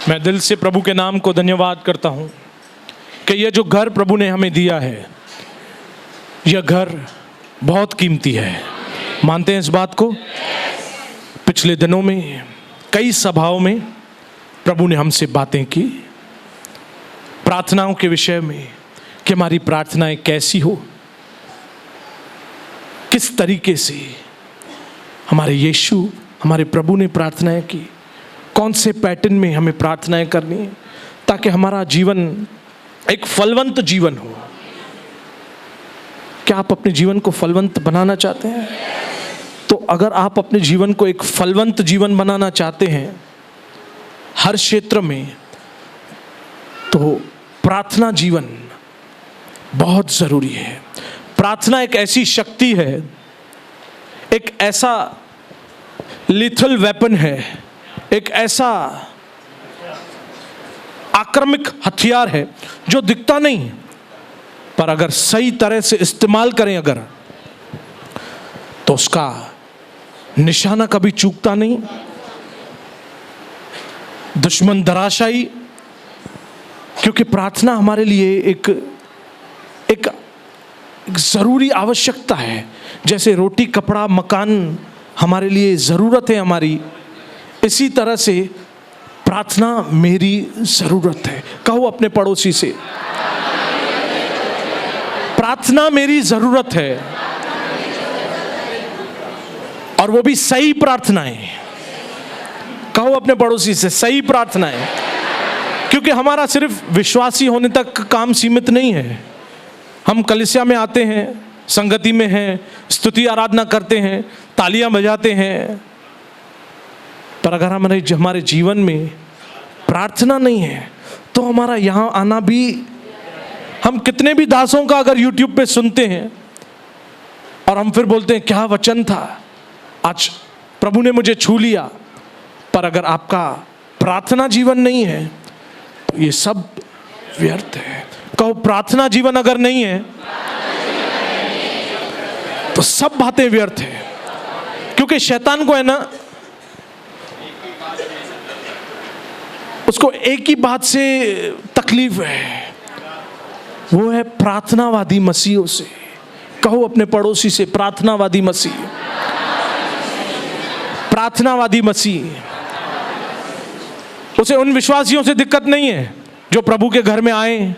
मैं दिल से प्रभु के नाम को धन्यवाद करता हूँ कि यह जो घर प्रभु ने हमें दिया है, यह घर बहुत कीमती है। मानते हैं इस बात को? पिछले दिनों में कई सभाओं में प्रभु ने हमसे बातें की प्रार्थनाओं के विषय में कि हमारी प्रार्थनाएं कैसी हो, किस तरीके से हमारे यीशु हमारे प्रभु ने प्रार्थनाएं की, कौन से पैटर्न में हमें प्रार्थनाएं करनी है ताकि हमारा जीवन एक फलवंत जीवन हो। क्या आप अपने जीवन को फलवंत बनाना चाहते हैं? तो अगर आप अपने जीवन को एक फलवंत जीवन बनाना चाहते हैं हर क्षेत्र में, तो प्रार्थना जीवन बहुत जरूरी है। प्रार्थना एक ऐसी शक्ति है, एक ऐसा लिथल वेपन है, एक ऐसा आक्रामक हथियार है जो दिखता नहीं, पर अगर सही तरह से इस्तेमाल करें अगर, तो उसका निशाना कभी चूकता नहीं। दुश्मन धराशायी, क्योंकि प्रार्थना हमारे लिए एक जरूरी आवश्यकता है। जैसे रोटी, कपड़ा, मकान हमारे लिए जरूरत है हमारी, इसी तरह से प्रार्थना मेरी जरूरत है। कहो अपने पड़ोसी से, प्रार्थना मेरी जरूरत है, और वो भी सही प्रार्थनाएं। कहो अपने पड़ोसी से, सही प्रार्थनाएं। क्योंकि हमारा सिर्फ विश्वासी होने तक काम सीमित नहीं है। हम कलीसिया में आते हैं, संगति में हैं, स्तुति आराधना करते हैं, तालियां बजाते हैं, पर अगर हमारे जीवन में प्रार्थना नहीं है तो हमारा यहाँ आना भी, हम कितने भी दासों का अगर YouTube पे सुनते हैं और हम फिर बोलते हैं क्या वचन था, आज प्रभु ने मुझे छू लिया, पर अगर आपका प्रार्थना जीवन नहीं है तो ये सब व्यर्थ है। कहो प्रार्थना जीवन अगर नहीं है तो सब बातें व्यर्थ है। क्योंकि शैतान को है ना, उसको एक ही बात से तकलीफ है, वो है प्रार्थनावादी मसीहों से। कहो अपने पड़ोसी से, प्रार्थनावादी मसीह, प्रार्थनावादी मसीह। उसे उन विश्वासियों से दिक्कत नहीं है जो प्रभु के घर में आए,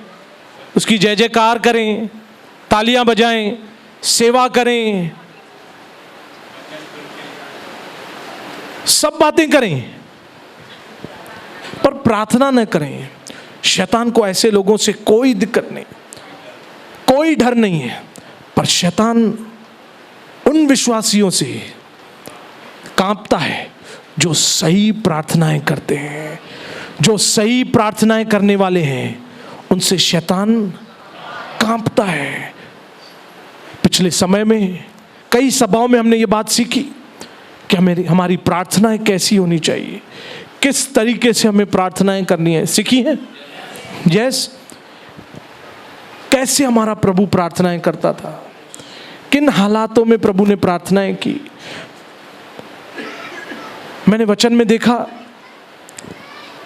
उसकी जय जयकार करें, तालियां बजाएं, सेवा करें, सब बातें करें, पर प्रार्थना न करें। शैतान को ऐसे लोगों से कोई दिक्कत नहीं, कोई डर नहीं है, पर शैतान उन विश्वासियों से कांपता है जो सही प्रार्थनाएं करते हैं। जो सही प्रार्थनाएं करने वाले हैं उनसे शैतान कांपता है। पिछले समय में कई सभाओं में हमने ये बात सीखी कि हमारी प्रार्थनाएं कैसी होनी चाहिए, किस तरीके से हमें प्रार्थनाएं करनी है, सीखी है। यस, कैसे हमारा प्रभु प्रार्थनाएं करता था, किन हालातों में प्रभु ने प्रार्थनाएं की। मैंने वचन में देखा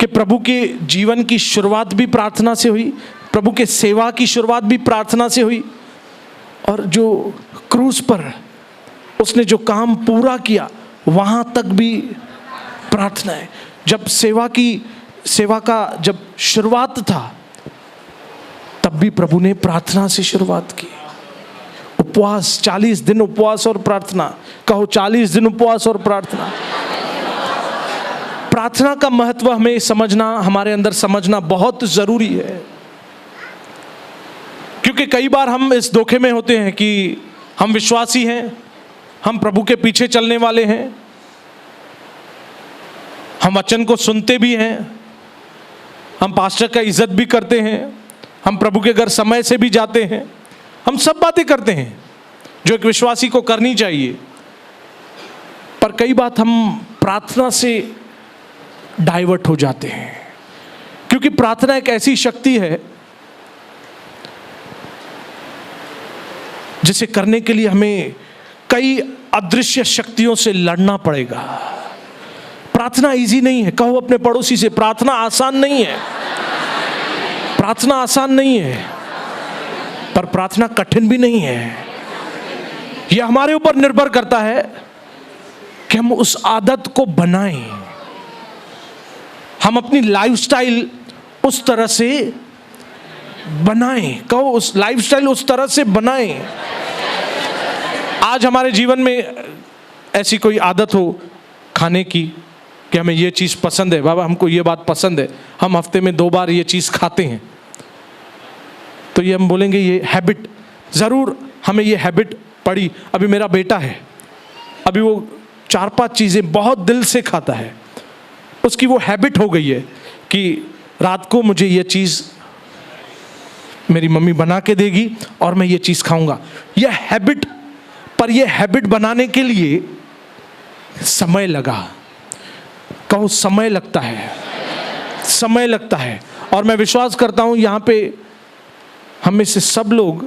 कि प्रभु के जीवन की शुरुआत भी प्रार्थना से हुई, प्रभु के सेवा की शुरुआत भी प्रार्थना से हुई, और जो क्रूस पर उसने जो काम पूरा किया वहां तक भी प्रार्थना है। जब सेवा का जब शुरुआत था तब भी प्रभु ने प्रार्थना से शुरुआत की। उपवास, 40 दिन उपवास और प्रार्थना। कहो 40 दिन उपवास और प्रार्थना। प्रार्थना का महत्व हमें समझना, हमारे अंदर समझना बहुत जरूरी है। क्योंकि कई बार हम इस धोखे में होते हैं कि हम विश्वासी हैं, हम प्रभु के पीछे चलने वाले हैं, हम वचन को सुनते भी हैं, हम पास्टर का इज्जत भी करते हैं, हम प्रभु के घर समय से भी जाते हैं, हम सब बातें करते हैं जो एक विश्वासी को करनी चाहिए। पर कई बात हम प्रार्थना से डाइवर्ट हो जाते हैं, क्योंकि प्रार्थना एक ऐसी शक्ति है जिसे करने के लिए हमें कई अदृश्य शक्तियों से लड़ना पड़ेगा। प्रार्थना इजी नहीं है। कहो अपने पड़ोसी से, प्रार्थना आसान नहीं है। प्रार्थना आसान नहीं है, पर प्रार्थना कठिन भी नहीं है। यह हमारे ऊपर निर्भर करता है कि हम उस आदत को बनाएं, हम अपनी लाइफस्टाइल उस तरह से बनाएं। कहो उस लाइफस्टाइल उस तरह से बनाएं। आज हमारे जीवन में ऐसी कोई आदत हो खाने की कि हमें ये चीज़ पसंद है, बाबा हमको ये बात पसंद है, हम हफ्ते में 2 बार ये चीज़ खाते हैं, तो ये हम बोलेंगे ये हैबिट, ज़रूर हमें ये हैबिट पड़ी। अभी मेरा बेटा है, अभी वो 4-5 चीज़ें बहुत दिल से खाता है, उसकी वो हैबिट हो गई है कि रात को मुझे ये चीज़ मेरी मम्मी बना के देगी और मैं ये चीज़ खाऊंगा। यह हैबिट, पर यह हैबिट बनाने के लिए समय लगा। कहो समय लगता है, समय लगता है। और मैं विश्वास करता हूं यहाँ पे हम में से सब लोग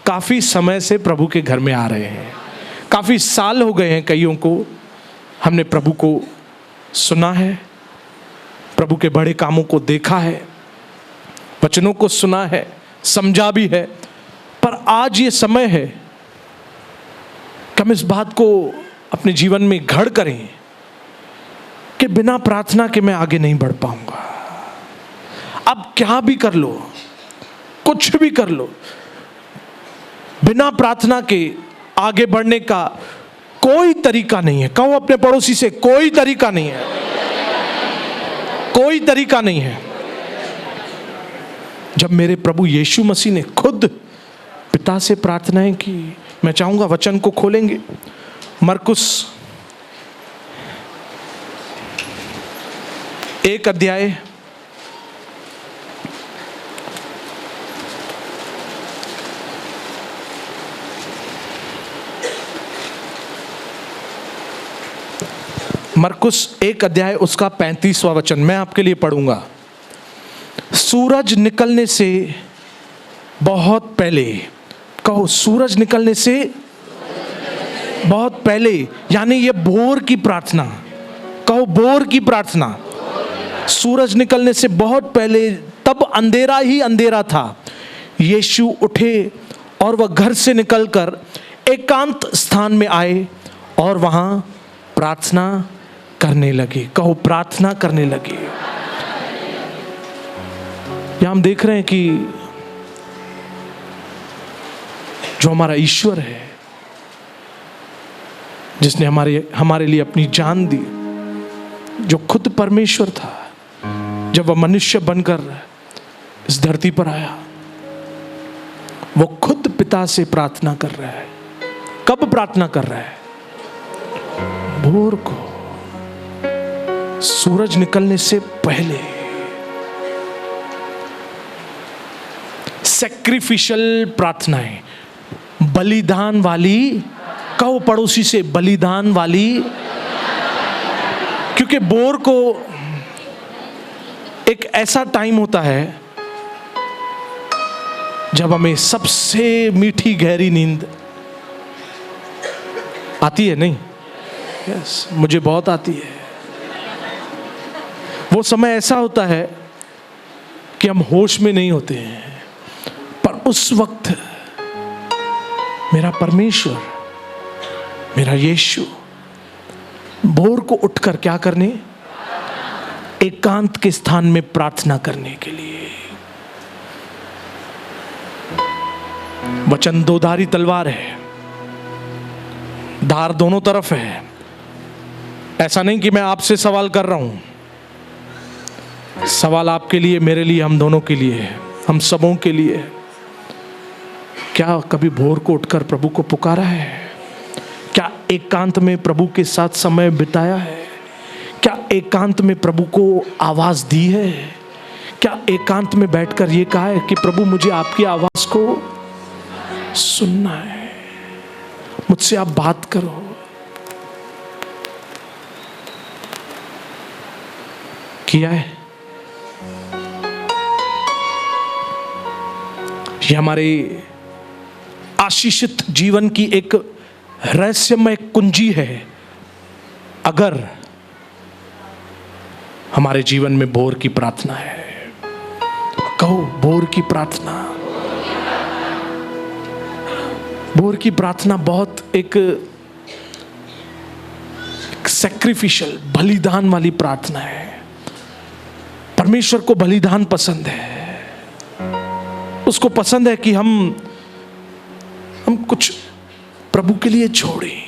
काफ़ी समय से प्रभु के घर में आ रहे हैं, काफ़ी साल हो गए हैं कईयों को। हमने प्रभु को सुना है, प्रभु के बड़े कामों को देखा है, वचनों को सुना है, समझा भी है। पर आज ये समय है कि हम इस बात को अपने जीवन में घड़ करें कि बिना प्रार्थना के मैं आगे नहीं बढ़ पाऊंगा। अब क्या भी कर लो, कुछ भी कर लो, बिना प्रार्थना के आगे बढ़ने का कोई तरीका नहीं है। कहो अपने पड़ोसी से, कोई तरीका नहीं है, कोई तरीका नहीं है। जब मेरे प्रभु यीशु मसीह ने खुद पिता से प्रार्थनाएं की, मैं चाहूंगा वचन को खोलेंगे। मरकुस 1 अध्याय मरकुस 1 अध्याय उसका 35वां वचन मैं आपके लिए पढ़ूंगा। सूरज निकलने से बहुत पहले, कहो सूरज निकलने से बहुत पहले, यानी ये भोर की प्रार्थना। कहो भोर की प्रार्थना। सूरज निकलने से बहुत पहले, तब अंधेरा ही अंधेरा था, यीशु उठे और वह घर से निकलकर एकांत स्थान में आए और वहां प्रार्थना करने लगे। कहो प्रार्थना करने लगे। यहां हम देख रहे हैं कि जो हमारा ईश्वर है, जिसने हमारे लिए अपनी जान दी, जो खुद परमेश्वर था, जब वह मनुष्य बनकर इस धरती पर आया, वो खुद पिता से प्रार्थना कर रहा है। कब प्रार्थना कर रहा है? भोर को, सूरज निकलने से पहले। सैक्रिफिशियल प्रार्थनाएं, बलिदान वाली। कहो पड़ोसी से, बलिदान वाली। क्योंकि भोर को एक ऐसा टाइम होता है जब हमें सबसे मीठी गहरी नींद आती है। नहीं, यस, मुझे बहुत आती है। वो समय ऐसा होता है कि हम होश में नहीं होते हैं, पर उस वक्त मेरा परमेश्वर, मेरा यीशु भोर को उठकर क्या करने? एकांत के स्थान में प्रार्थना करने के लिए। वचन 2 धारी तलवार है, धार दोनों तरफ है। ऐसा नहीं कि मैं आपसे सवाल कर रहा हूं, सवाल आपके लिए, मेरे लिए, हम दोनों के लिए है, हम सबों के लिए है। क्या कभी भोर को उठकर प्रभु को पुकारा है? क्या एकांत में प्रभु के साथ समय बिताया है? क्या एकांत में प्रभु को आवाज दी है? क्या एकांत में बैठकर ये कहा है कि प्रभु मुझे आपकी आवाज को सुनना है, मुझसे आप बात करो? किया है? ये हमारे आशीषित जीवन की एक रहस्यमय कुंजी है। अगर हमारे जीवन में भोर की प्रार्थना है। कहो भोर की प्रार्थना। भोर की प्रार्थना बहुत एक सैक्रिफिशियल, बलिदान वाली प्रार्थना है। परमेश्वर को बलिदान पसंद है। उसको पसंद है कि हम कुछ प्रभु के लिए छोड़ें।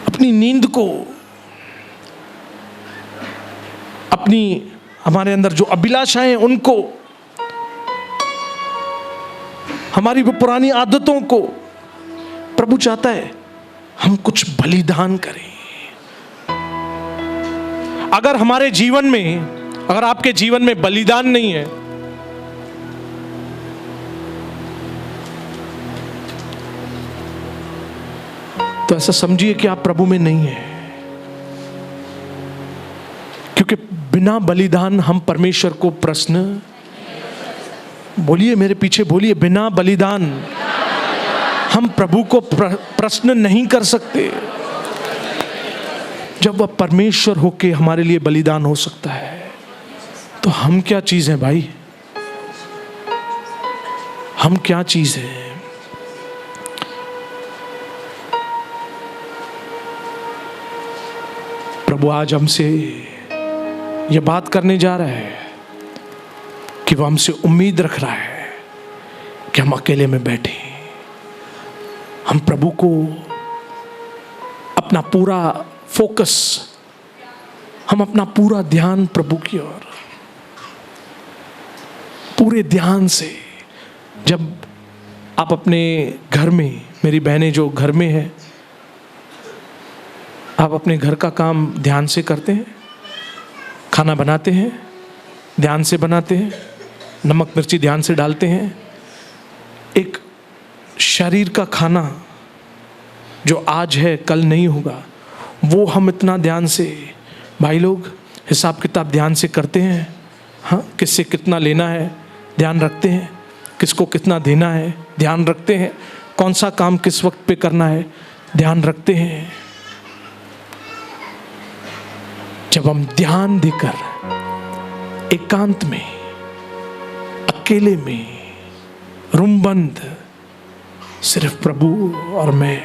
अपनी नींद को, अपनी हमारे अंदर जो अभिलाषाएं हैं उनको, हमारी वो पुरानी आदतों को प्रभु चाहता है हम कुछ बलिदान करें। अगर हमारे जीवन में, अगर आपके जीवन में बलिदान नहीं है, तो ऐसा समझिए कि आप प्रभु में नहीं है। क्योंकि बिना बलिदान हम परमेश्वर को प्रश्न, बोलिए मेरे पीछे बोलिए, बिना बलिदान हम प्रभु को प्रश्न नहीं कर सकते। जब वह परमेश्वर होके हमारे लिए बलिदान हो सकता है, तो हम क्या चीज है भाई? हम क्या चीज है? प्रभु आज हमसे यह बात करने जा रहा है कि वह हमसे उम्मीद रख रहा है कि हम अकेले में बैठे, हम प्रभु को अपना पूरा फोकस, हम अपना पूरा ध्यान प्रभु की ओर, पूरे ध्यान से। जब आप अपने घर में, मेरी बहनें जो घर में है, आप अपने घर का काम ध्यान से करते हैं, खाना बनाते हैं ध्यान से बनाते हैं, नमक मिर्ची ध्यान से डालते हैं। एक शरीर का खाना जो आज है कल नहीं होगा, वो हम इतना ध्यान से, भाई लोग हिसाब किताब ध्यान से करते हैं। हाँ, किससे कितना लेना है ध्यान रखते हैं, किसको कितना देना है ध्यान रखते हैं, कौन सा काम किस वक्त पे करना है ध्यान रखते हैं। जब हम ध्यान देकर एकांत में, अकेले में, रूम बंद, सिर्फ प्रभु और मैं,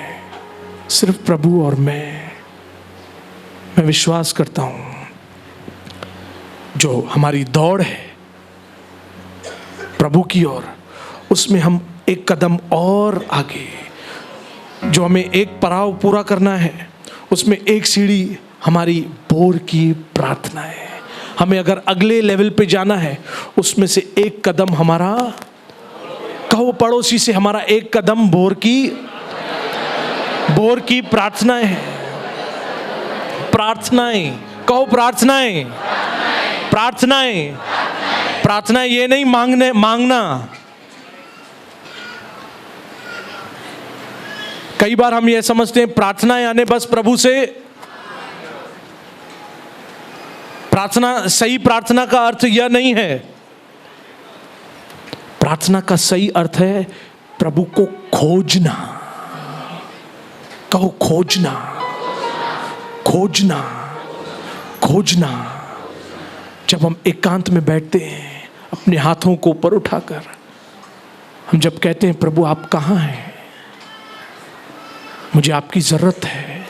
सिर्फ प्रभु और मैं विश्वास करता हूं जो हमारी दौड़ है प्रभु की ओर, उसमें हम एक कदम और आगे, जो हमें एक पड़ाव पूरा करना है, उसमें एक सीढ़ी हमारी भोर की प्रार्थना है। हमें अगर अगले लेवल पे जाना है, उसमें से एक कदम हमारा, कहो पड़ोसी से, हमारा एक कदम भोर की प्रार्थनाएं है। प्रार्थनाएं, कहो प्रार्थनाएं, प्रार्थनाएं, प्रार्थनाएं। ये नहीं मांगना। कई बार हम ये समझते हैं प्रार्थना यानी बस प्रभु से प्रार्थना। सही प्रार्थना का अर्थ यह नहीं है। प्रार्थना का सही अर्थ है प्रभु को खोजना। कहो खोजना, खोजना, खोजना। जब हम एकांत में बैठते हैं, अपने हाथों को ऊपर उठाकर, हम जब कहते हैं प्रभु आप कहाँ हैं, मुझे आपकी जरूरत है,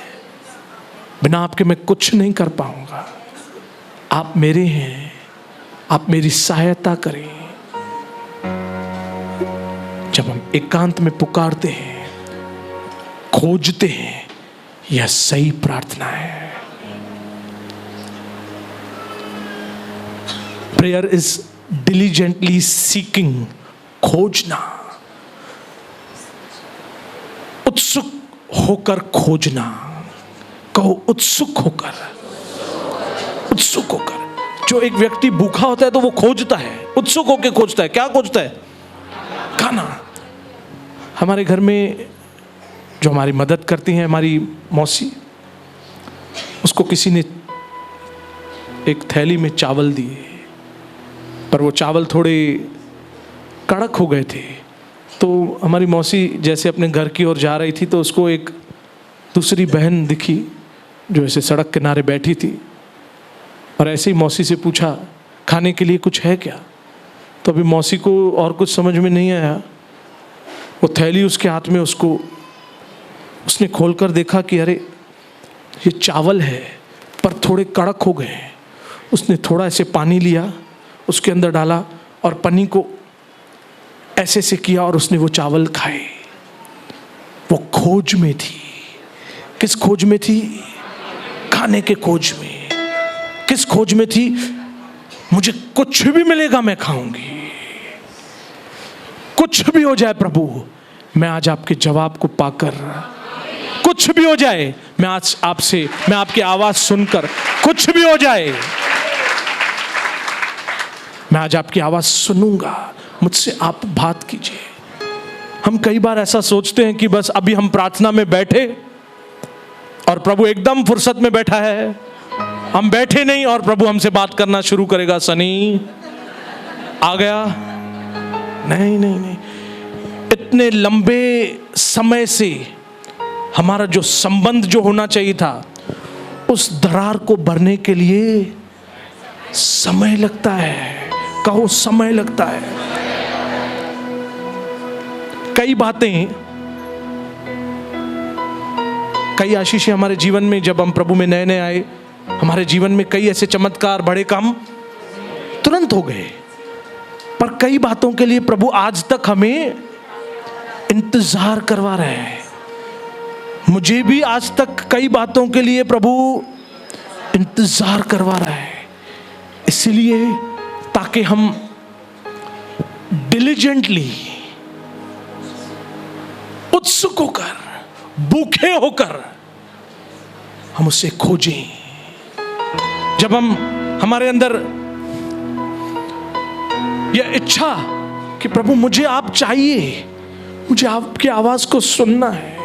बिना आपके मैं कुछ नहीं कर पाऊंगा, आप मेरे हैं, आप मेरी सहायता करें। जब हम एकांत में पुकारते हैं, खोजते हैं, यह सही प्रार्थना है। प्रेयर इज डिलीजेंटली सीकिंग, खोजना, उत्सुक होकर खोजना। कहो उत्सुक होकर, उत्सुक होकर। जो एक व्यक्ति भूखा होता है तो वो खोजता है, उत्सुक होकर खोजता है। क्या खोजता है? खाना। हमारे घर में जो हमारी मदद करती हैं, हमारी मौसी, उसको किसी ने एक थैली में चावल दिए, पर वो चावल थोड़े कड़क हो गए थे। तो हमारी मौसी जैसे अपने घर की ओर जा रही थी, तो उसको एक दूसरी बहन दिखी, जो ऐसे सड़क किनारे बैठी थी, और ऐसे ही मौसी से पूछा खाने के लिए कुछ है क्या। तो अभी मौसी को और कुछ समझ में नहीं आया। वो थैली उसके हाथ में, उसने खोलकर देखा कि अरे ये चावल है पर थोड़े कड़क हो गए हैं। उसने थोड़ा ऐसे पानी लिया, उसके अंदर डाला और पन्नी को ऐसे से किया और उसने वो चावल खाए। वो खोज में थी। किस खोज में थी? खाने के खोज में। किस खोज में थी? मुझे कुछ भी मिलेगा मैं खाऊंगी, कुछ भी हो जाए प्रभु, मैं आज आपके जवाब को पाकर, कुछ भी हो जाए मैं आज आपसे, मैं आपकी आवाज सुनकर, कुछ भी हो जाए मैं आज आपकी आवाज सुनूंगा, मुझसे आप बात कीजिए। हम कई बार ऐसा सोचते हैं कि बस अभी हम प्रार्थना में बैठे और प्रभु एकदम फुर्सत में बैठा है, हम बैठे नहीं और प्रभु हमसे बात करना शुरू करेगा। सनी आ गया? नहीं नहीं नहीं, इतने लंबे समय से हमारा जो संबंध जो होना चाहिए था, उस दरार को भरने के लिए समय लगता है। कहो समय लगता है। कई बातें, कई आशीषें हमारे जीवन में, जब हम प्रभु में नए नए आए, हमारे जीवन में कई ऐसे चमत्कार, बड़े काम तुरंत हो गए। पर कई बातों के लिए प्रभु आज तक हमें इंतजार करवा रहे हैं। मुझे भी आज तक कई बातों के लिए प्रभु इंतजार करवा रहा है, इसलिए ताकि हम डिलिजेंटली, उत्सुक होकर, भूखे होकर हम उसे खोजें। जब हम, हमारे अंदर यह इच्छा कि प्रभु मुझे आप चाहिए, मुझे आपकी आवाज को सुनना है,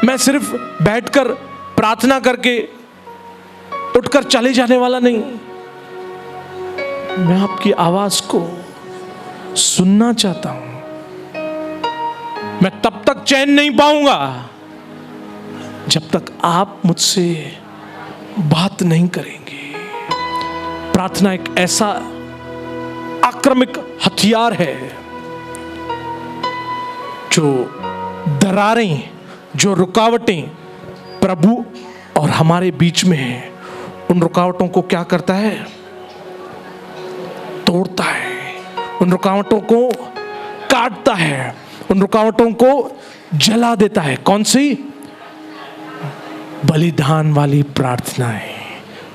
मैं सिर्फ बैठकर प्रार्थना करके उठकर चले जाने वाला नहीं, मैं आपकी आवाज को सुनना चाहता हूं। मैं तब तक चैन नहीं पाऊंगा जब तक आप मुझसे बात नहीं करेंगे। प्रार्थना एक ऐसा आक्रामक हथियार है जो दरारें, जो रुकावटें प्रभु और हमारे बीच में हैं, उन रुकावटों को क्या करता है? तोड़ता है, उन रुकावटों को काटता है, उन रुकावटों को जला देता है। कौन सी? बलिदान वाली प्रार्थनाएं।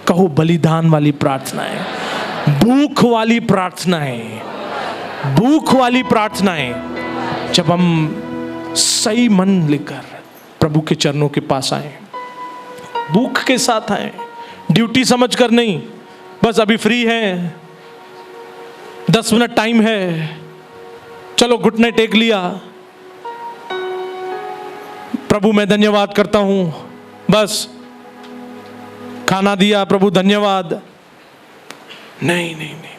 कहो बलिदान वाली प्रार्थनाएं, भूख वाली प्रार्थनाएं, भूख वाली प्रार्थनाएं। जब हम सही मन लेकर प्रभु के चरणों के पास आए, भूख के साथ आए, ड्यूटी समझकर नहीं, बस अभी फ्री है, 10 मिनट टाइम है, चलो घुटने टेक लिया, प्रभु मैं धन्यवाद करता हूं, बस खाना दिया प्रभु धन्यवाद। नहीं नहीं नहीं,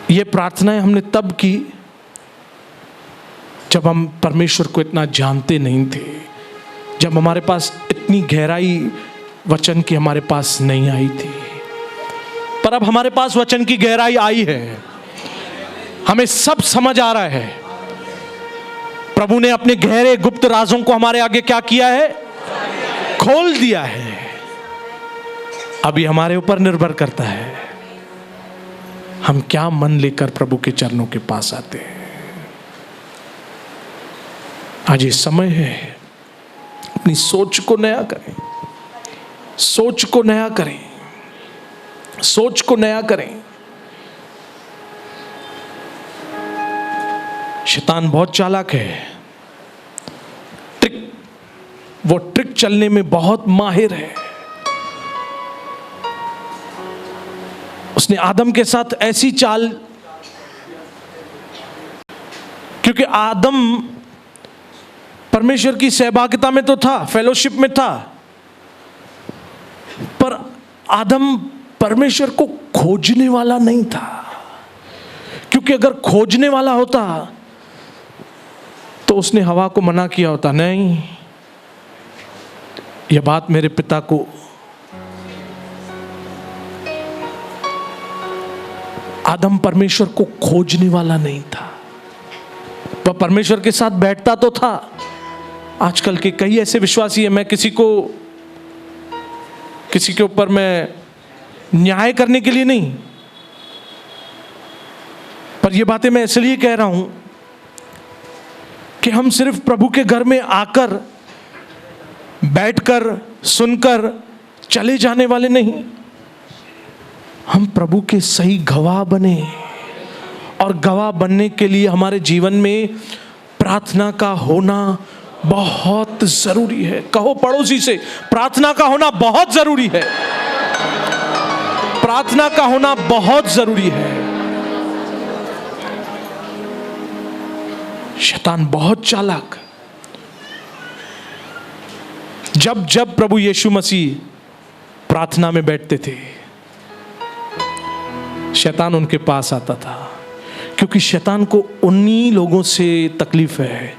ये प्रार्थनाएं हमने तब की जब हम परमेश्वर को इतना जानते नहीं थे, जब हमारे पास इतनी गहराई वचन की हमारे पास नहीं आई थी। पर अब हमारे पास वचन की गहराई आई है, हमें सब समझ आ रहा है। प्रभु ने अपने गहरे गुप्त राजों को हमारे आगे क्या किया है? खोल दिया है। अभी हमारे ऊपर निर्भर करता है हम क्या मन लेकर प्रभु के चरणों के पास आते हैं। आज ये समय है, अपनी सोच को नया करें, सोच को नया करें, सोच को नया करें। शैतान बहुत चालाक है, वो ट्रिक चलने में बहुत माहिर है। उसने आदम के साथ ऐसी चाल, क्योंकि आदम परमेश्वर की सहभागिता में तो था, फेलोशिप में था, पर आदम परमेश्वर को खोजने वाला नहीं था। क्योंकि अगर खोजने वाला होता तो उसने हवा को मना किया होता, नहीं यह बात मेरे पिता को आदम परमेश्वर को खोजने वाला नहीं था। वह परमेश्वर के साथ बैठता तो था। आजकल के कई ऐसे विश्वासी हैं, मैं किसी के ऊपर मैं न्याय करने के लिए नहीं, पर ये बातें मैं इसलिए कह रहा हूं कि हम सिर्फ प्रभु के घर में आकर बैठकर सुनकर चले जाने वाले नहीं, हम प्रभु के सही गवाह बने। और गवाह बनने के लिए हमारे जीवन में प्रार्थना का होना बहुत जरूरी है। कहो पड़ोसी से, प्रार्थना का होना बहुत जरूरी है। प्रार्थना का होना बहुत जरूरी है। शैतान बहुत चालाक। जब जब प्रभु यीशु मसीह प्रार्थना में बैठते थे, शैतान उनके पास आता था, क्योंकि शैतान को उन्हीं लोगों से तकलीफ है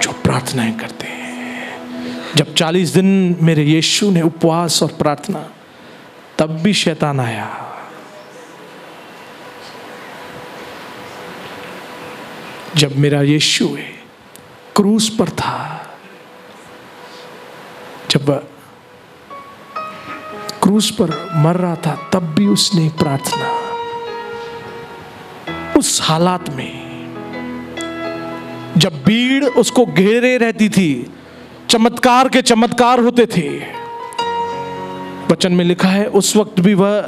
जो प्रार्थनाएं करते हैं। जब 40 दिन मेरे यीशु ने उपवास और प्रार्थना, तब भी शैतान आया। जब मेरा यीशु क्रूस पर था, जब क्रूस पर मर रहा था, तब भी उसने प्रार्थना। उस हालात में जब भीड़ उसको घेरे रहती थी, चमत्कार के चमत्कार होते थे, वचन में लिखा है उस वक्त भी वह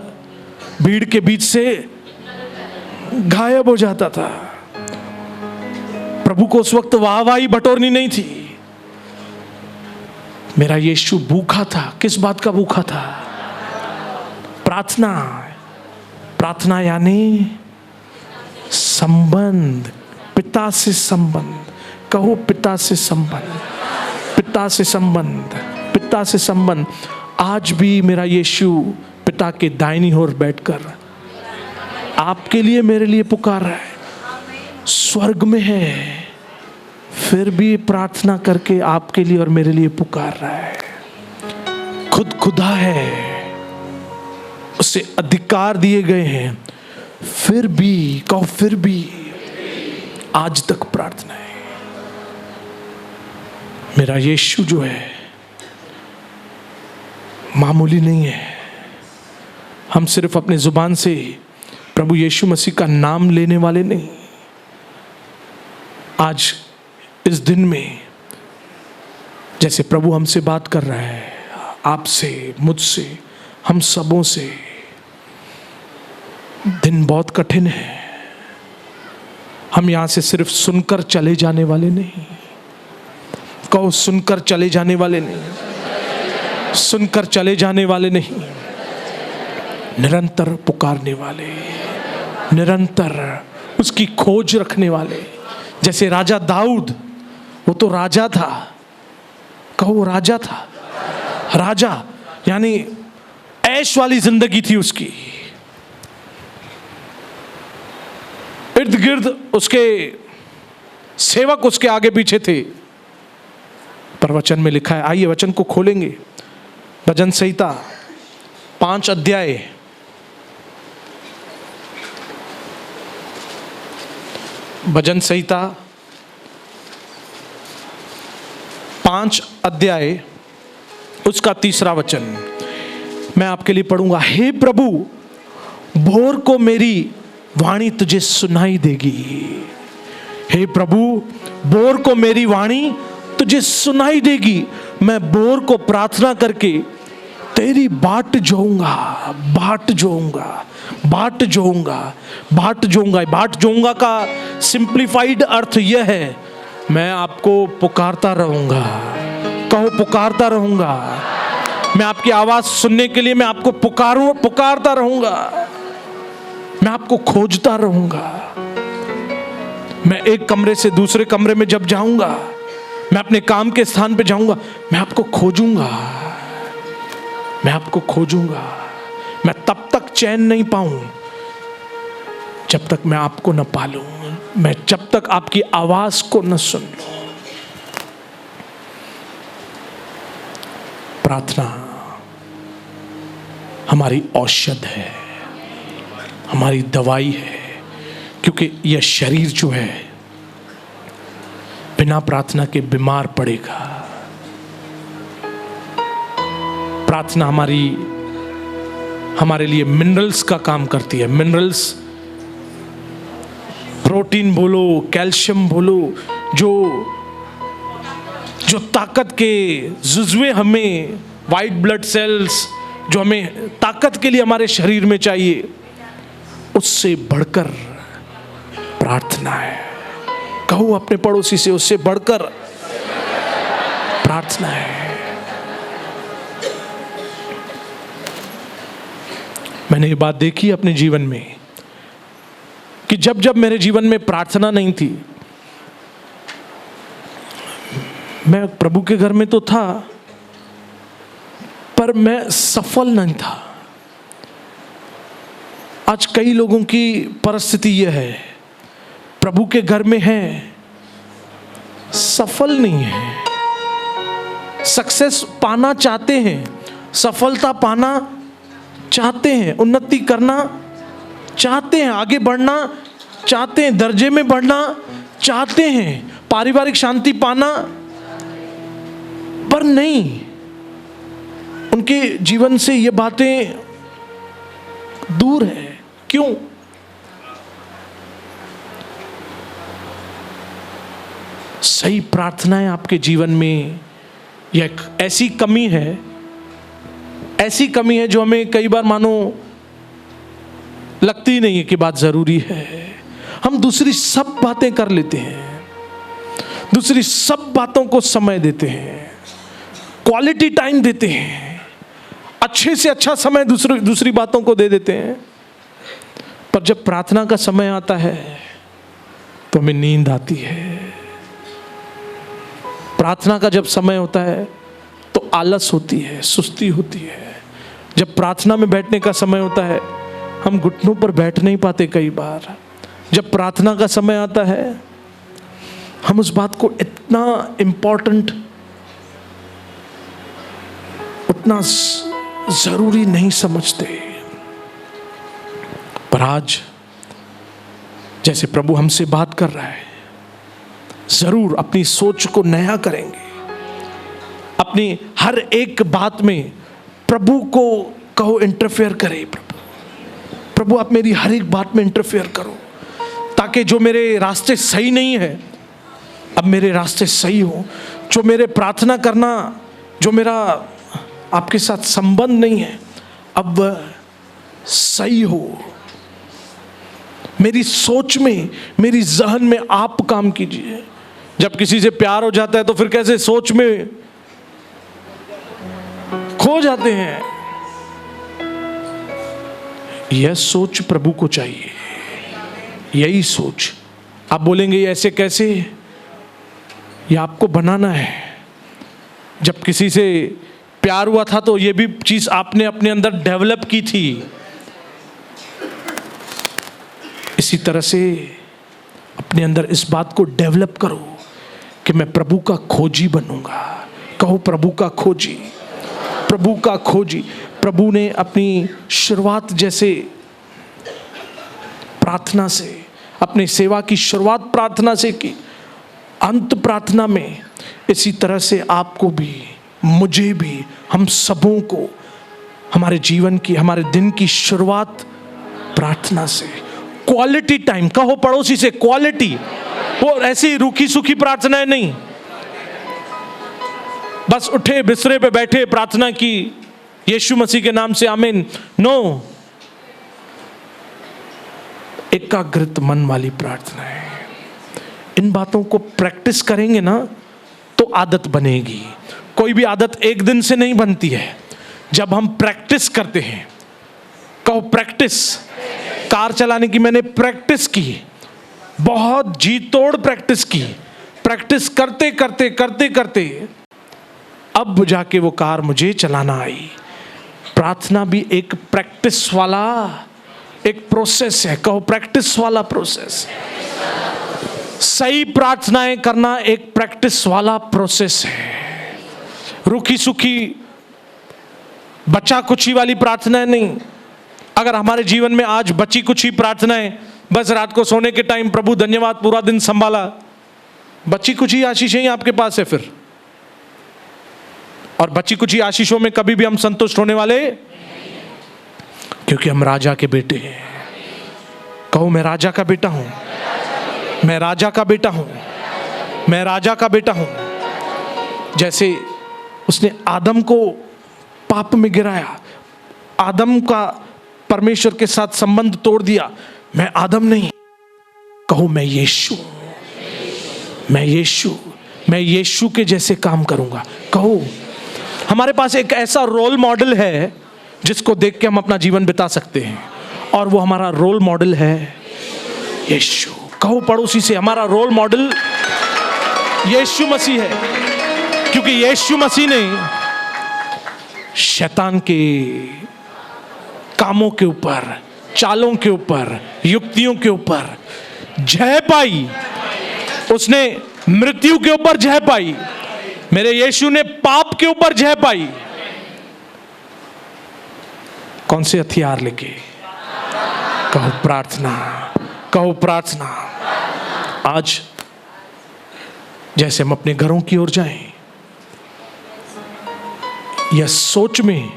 भीड़ के बीच से गायब हो जाता था। प्रभु को उस वक्त वाहवाही बटोरनी नहीं थी। मेरा यीशु भूखा था। किस बात का भूखा था? प्रार्थना। प्रार्थना यानी संबंध, पिता से संबंध। कहो पिता से संबंध, पिता से संबंध, पिता से संबंध। आज भी मेरा यीशु पिता के दाहिनी ओर बैठकर आपके लिए, मेरे लिए पुकार रहा है। स्वर्ग में है, फिर भी प्रार्थना करके आपके लिए और मेरे लिए पुकार रहा है। खुद खुदा है, उसे अधिकार दिए गए हैं, फिर भी कहो, फिर भी आज तक प्रार्थना है। मेरा यीशु जो है मामूली नहीं है। हम सिर्फ अपने जुबान से प्रभु यीशु मसीह का नाम लेने वाले नहीं। आज इस दिन में जैसे प्रभु हमसे बात कर रहा है, आपसे, मुझसे, हम सबों से, दिन बहुत कठिन है। हम यहां से सिर्फ सुनकर चले जाने वाले नहीं। कहो सुनकर चले जाने वाले नहीं, सुनकर चले जाने वाले नहीं, निरंतर पुकारने वाले, निरंतर उसकी खोज रखने वाले। जैसे राजा दाऊद, वो तो राजा था। कहो राजा था। राजा यानी ऐश वाली जिंदगी थी उसकी। इर्द गिर्द उसके सेवक उसके आगे पीछे थे। पर वचन में लिखा है, आइए वचन को खोलेंगे। भजन संहिता 5 अध्याय, भजन संहिता 5 अध्याय उसका 3रा वचन मैं आपके लिए पढ़ूंगा। हे प्रभु, भोर को मेरी वाणी तुझे सुनाई देगी। हे प्रभु, भोर को मेरी वाणी तुझे सुनाई देगी। मैं भोर को प्रार्थना करके तेरी बाट जोऊंगा, बाट जोऊंगा, बाट जोऊंगा, बाट जोऊंगा। बाट जोऊंगा का सिंप्लीफाइड अर्थ यह है, मैं आपको पुकारता रहूंगा। कहो पुकारता रहूंगा। मैं आपकी आवाज सुनने के लिए मैं आपको पुकारता रहूंगा। मैं आपको खोजता रहूंगा। मैं एक कमरे से दूसरे कमरे में जब जाऊंगा, मैं अपने काम के स्थान पे जाऊंगा, मैं आपको खोजूंगा, मैं आपको खोजूंगा। मैं तब तक चैन नहीं पाऊं जब तक मैं आपको न पालूं, मैं जब तक आपकी आवाज को न सुन लूं। प्रार्थना हमारी औषध है, हमारी दवाई है, क्योंकि यह शरीर जो है बिना प्रार्थना के बीमार पड़ेगा। प्रार्थना हमारे लिए मिनरल्स का काम करती है। मिनरल्स, प्रोटीन बोलो, कैल्शियम बोलो, जो ताकत के जुज्वे हमें, वाइट ब्लड सेल्स जो हमें ताकत के लिए हमारे शरीर में चाहिए, उससे बढ़कर प्रार्थना है। कहो अपने पड़ोसी से, उससे बढ़कर प्रार्थना है। मैंने ये बात देखी अपने जीवन में कि जब जब मेरे जीवन में प्रार्थना नहीं थी, मैं प्रभु के घर में तो था पर मैं सफल नहीं था। आज कई लोगों की परिस्थिति यह है, प्रभु के घर में है, सफल नहीं है। सक्सेस पाना चाहते हैं, सफलता पाना चाहते हैं, उन्नति करना चाहते हैं, आगे बढ़ना चाहते हैं, दर्जे में बढ़ना चाहते हैं, पारिवारिक शांति पाना, पर नहीं, उनके जीवन से ये बातें दूर है। क्यों? सही प्रार्थनाएं आपके जीवन में, यह एक ऐसी कमी है जो हमें कई बार मानो लगती नहीं है कि बात जरूरी है। हम दूसरी सब बातें कर लेते हैं, दूसरी सब बातों को समय देते हैं, क्वालिटी टाइम देते हैं, अच्छे से अच्छा समय दूसरी बातों को दे देते हैं। पर जब प्रार्थना का समय आता है तो हमें नींद आती है। प्रार्थना का जब समय होता है तो आलस होती है, सुस्ती होती है। जब प्रार्थना में बैठने का समय होता है, हम घुटनों पर बैठ नहीं पाते कई बार। जब प्रार्थना का समय आता है, हम उस बात को इतना इम्पोर्टेंट, उतना जरूरी नहीं समझते। पर आज जैसे प्रभु हमसे बात कर रहा है, जरूर अपनी सोच को नया करेंगे। अपनी हर एक बात में प्रभु को कहो इंटरफेयर करे। प्रभु आप मेरी हर एक बात में इंटरफेयर करो, ताकि जो मेरे रास्ते सही नहीं है अब मेरे रास्ते सही हो। जो मेरे प्रार्थना करना, जो मेरा आपके साथ संबंध नहीं है, अब सही हो। मेरी सोच में, मेरी जहन में आप काम कीजिए। जब किसी से प्यार हो जाता है तो फिर कैसे सोच में खो जाते हैं। यह सोच प्रभु को चाहिए, यही सोच। आप बोलेंगे ऐसे कैसे? यह आपको बनाना है। जब किसी से प्यार हुआ था तो यह भी चीज आपने अपने अंदर डेवलप की थी। इसी तरह से अपने अंदर इस बात को डेवलप करो कि मैं प्रभु का खोजी बनूंगा। कहो प्रभु का खोजी, प्रभु का खोजी। प्रभु ने अपनी शुरुआत जैसे प्रार्थना से, अपनी सेवा की शुरुआत प्रार्थना से की, अंत प्रार्थना में, इसी तरह से आपको भी, मुझे भी, हम सबों को हमारे जीवन की, हमारे दिन की शुरुआत प्रार्थना से। क्वालिटी टाइम, कहो पड़ोसी से क्वालिटी। वो ऐसी रूखी सूखी प्रार्थनाएं नहीं, बस उठे बिस्तरे पे बैठे प्रार्थना की यीशु मसीह के नाम से आमीन। नो, एकाग्रत मन वाली प्रार्थना है। इन बातों को प्रैक्टिस करेंगे ना तो आदत बनेगी। कोई भी आदत एक दिन से नहीं बनती है, जब हम प्रैक्टिस करते हैं। कहो प्रैक्टिस। कार चलाने की मैंने प्रैक्टिस की, बहुत जी तोड़ प्रैक्टिस की। प्रैक्टिस करते करते करते करते अब जाके वो कार मुझे चलाना आई। प्रार्थना भी एक प्रैक्टिस वाला एक प्रोसेस है। कहो प्रैक्टिस वाला प्रोसेस। सही प्रार्थनाएं करना एक प्रैक्टिस वाला प्रोसेस है। रूखी सूखी बचा कुछी वाली प्रार्थनाएं नहीं। अगर हमारे जीवन में आज बची कुछी प्रार्थनाएं, बस रात को सोने के टाइम प्रभु धन्यवाद पूरा दिन संभाला, बची कुछी आशीषें ही आपके पास है फिर। और बची कुछी आशीषों में कभी भी हम संतुष्ट होने वाले, क्योंकि हम राजा के बेटे हैं। कहो, मैं राजा का बेटा हूं, मैं राजा का बेटा हूं, मैं राजा का बेटा हूं। जैसे उसने आदम को पाप में गिराया, आदम का परमेश्वर के साथ संबंध तोड़ दिया, मैं आदम नहीं, कहो मैं यीशु, मैं यीशु, मैं यीशु के जैसे काम करूंगा। कहो, हमारे पास एक ऐसा रोल मॉडल है जिसको देख के हम अपना जीवन बिता सकते हैं, और वो हमारा रोल मॉडल है यीशु। कहो पड़ोसी से, हमारा रोल मॉडल यीशु मसीह है, क्योंकि यीशु मसीह ने शैतान के कामों के ऊपर, चालों के ऊपर, युक्तियों के ऊपर जय पाई। उसने मृत्यु के ऊपर जय पाई। मेरे यीशु ने पाप के ऊपर जय पाई। कौन से हथियार लेके? कहो प्रार्थना, कहो प्रार्थना। आज जैसे हम अपने घरों की ओर जाएं, यह सोच में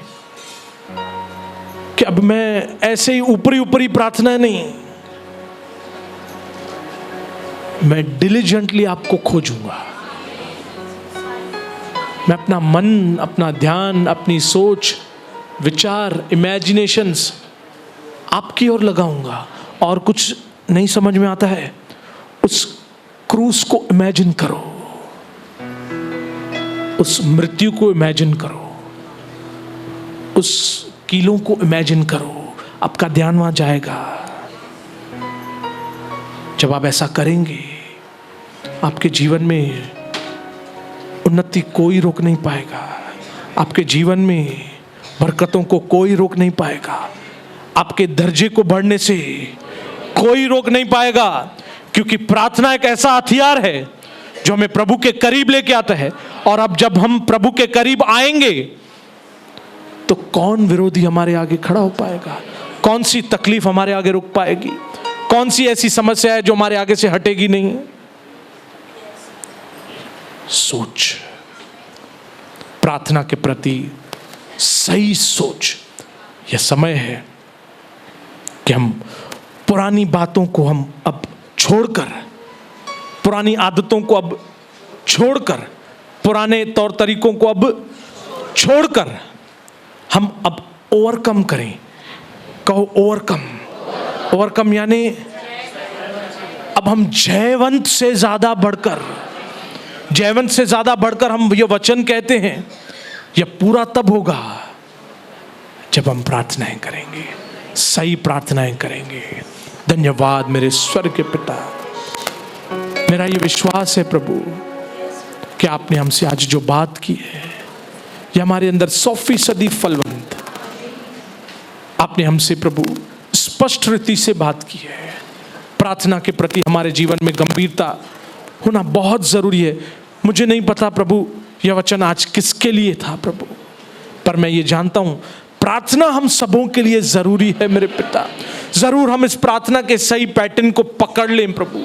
कि अब मैं ऐसे ही ऊपरी ऊपरी प्रार्थना नहीं, मैं डिलीजेंटली आपको खोजूंगा। मैं अपना मन, अपना ध्यान, अपनी सोच, विचार, इमेजिनेशंस आपकी ओर लगाऊंगा। और कुछ नहीं समझ में आता है, उस क्रूस को इमेजिन करो, उस मृत्यु को इमेजिन करो, उस कीलों को इमेजिन करो। आपका ध्यान वहां जाएगा। जब आप ऐसा करेंगे, आपके जीवन में उन्नति कोई रोक नहीं पाएगा। आपके जीवन में बरकतों को कोई रोक नहीं पाएगा। आपके दर्जे को बढ़ने से कोई रोक नहीं पाएगा, क्योंकि प्रार्थना एक ऐसा हथियार है जो हमें प्रभु के करीब लेके आता है। और अब जब हम प्रभु के करीब आएंगे तो कौन विरोधी हमारे आगे खड़ा हो पाएगा? कौन सी तकलीफ हमारे आगे रुक पाएगी? कौन सी ऐसी समस्या है जो हमारे आगे से हटेगी नहीं? सोच, प्रार्थना के प्रति सही सोच। यह समय है कि हम पुरानी बातों को हम अब छोड़कर, पुरानी आदतों को अब छोड़कर, पुराने तौर तरीकों को अब छोड़कर हम अब ओवरकम करें। कहो ओवरकम। ओवरकम यानी अब हम जयवंत से ज्यादा बढ़कर, जयवंत से ज्यादा बढ़कर हम ये वचन कहते हैं, यह पूरा तब होगा जब हम प्रार्थनाएं करेंगे, सही प्रार्थनाएं करेंगे। धन्यवाद मेरे स्वर्ग के पिता। मेरा ये विश्वास है प्रभु कि आपने हमसे आज जो बात की है, यह हमारे अंदर 100% फलवंत। आपने हमसे प्रभु स्पष्ट रीति से बात की है। प्रार्थना के प्रति हमारे जीवन में गंभीरता होना बहुत जरूरी है। मुझे नहीं पता प्रभु यह वचन आज किसके लिए था प्रभु, पर मैं ये जानता हूं प्रार्थना हम सबों के लिए जरूरी है मेरे पिता। जरूर हम इस प्रार्थना के सही पैटर्न को पकड़ लें प्रभु।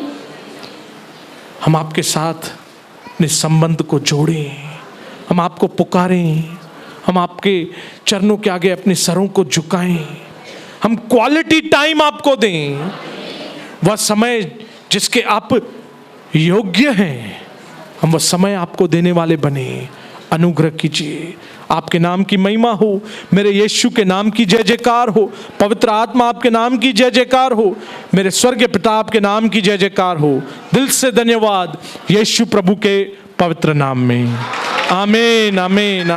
हम आपके साथ अपने संबंध को जोड़ें, हम आपको पुकारें, हम आपके चरणों के आगे अपने सरों को झुकाएं, हम क्वालिटी टाइम आपको दें। वह समय जिसके आप योग्य हैं, हम वह समय आपको देने वाले बने। अनुग्रह कीजिए। आपके नाम की महिमा हो, मेरे यीशु के नाम की जय जयकार हो, पवित्र आत्मा आपके नाम की जय जयकार हो, मेरे स्वर्गीय पिता आपके नाम की जय जयकार हो। दिल से धन्यवाद यीशु प्रभु के पवित्र नाम में। आमीन आमीन।